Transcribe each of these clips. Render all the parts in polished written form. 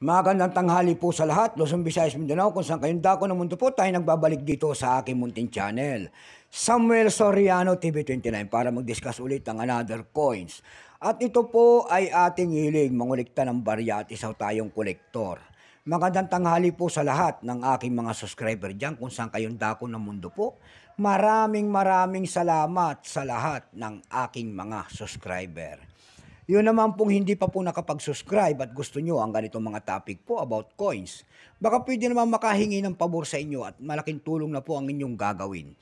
Magandang tanghali po sa lahat, Luzon, Visayas, Mindanao, kung saan kayong dako ng mundo po, tayo nagbabalik dito sa aking munting channel, Samuel Soriano TV29, para mag-discuss ulit ng another coins. At ito po ay ating hilig, mangulikta ng baryatis o tayong kolektor. Magandang tanghali po sa lahat ng aking mga subscriber dyan, kung saan kayong dako ng mundo po. Maraming salamat sa lahat ng aking mga subscriber. Yun naman pong hindi pa po nakapag-subscribe at gusto nyo ang ganitong mga topic po about coins, baka pwede naman makahingi ng pabor sa inyo at malaking tulong na po ang inyong gagawin.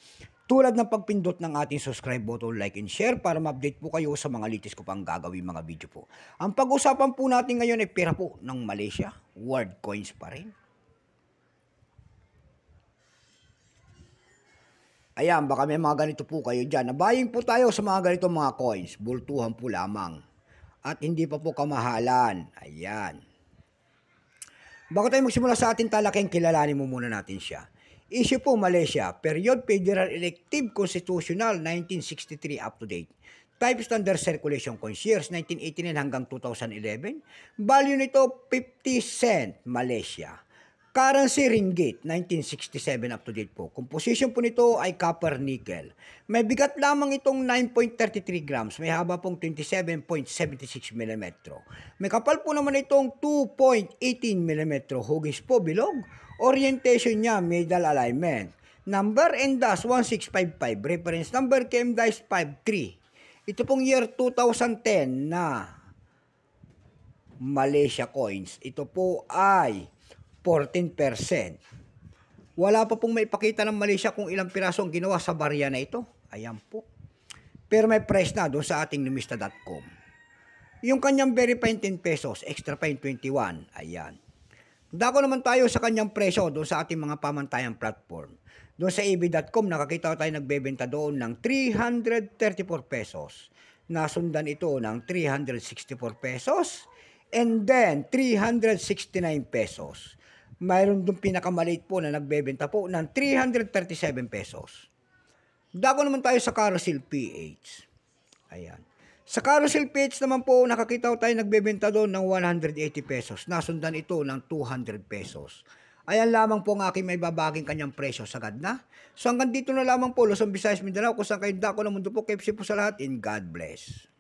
Tulad ng pagpindot ng ating subscribe button, like and share para ma-update po kayo sa mga latest ko pang gagawin mga video po. Ang pag-usapan po natin ngayon ay pera po ng Malaysia, world coins pa rin. Ayan, baka may mga ganito po kayo dyan. Nabaying po tayo sa mga ganitong mga coins, bultuhan po lamang. At hindi pa po kamahalan. Ayan. Bago tayo magsimula sa ating talakeng, kilalanin mo muna natin siya. Issue po Malaysia, Period Federal Elective Constitutional 1963 up to date. Type Standard Circulation Coins, years 1989 hanggang 2011. Value nito 50 cent Malaysia. Currency ringgit, 1967 up to date po. Composition po nito ay copper nickel. May bigat lamang itong 9.33 grams. May haba pong 27.76 mm. May kapal po naman itong 2.18 mm. Hugis po bilog. Orientation niya, middle alignment. Number NDAS 1655. Reference number KMDAS 53. Ito pong year 2010 na Malaysia coins. Ito po ay 14%. Wala pa pong maipakita ng Malaysia kung ilang piraso ang ginawa sa barya na ito. Ayan po. Pero may price na doon sa ating numista.com. Yung kanyang verify 10 pesos, extra fine 21. Ayan. Dako naman tayo sa kanyang presyo doon sa ating mga pamantayang platform. Doon sa ab.com, nakakita tayo nagbebenta doon ng 334 pesos. Nasundan ito ng 364 pesos. And then, 369 pesos. Mayroon doon pinakamaliit po na nagbebenta po ng 337 pesos. Dako naman tayo sa Carousel PH. Ayan. Sa Carousel PH naman po, nakakita tayo nagbebenta doon ng 180 pesos. Nasundan ito ng 200 pesos. Ayan lamang po ang aking may babaging kanyang presyo. Sagad na. So hanggang dito na lamang po, Luzon, Visayas, Mindanao, kung saan kayo dako ng mundo po. Keep safe po sa lahat and God bless.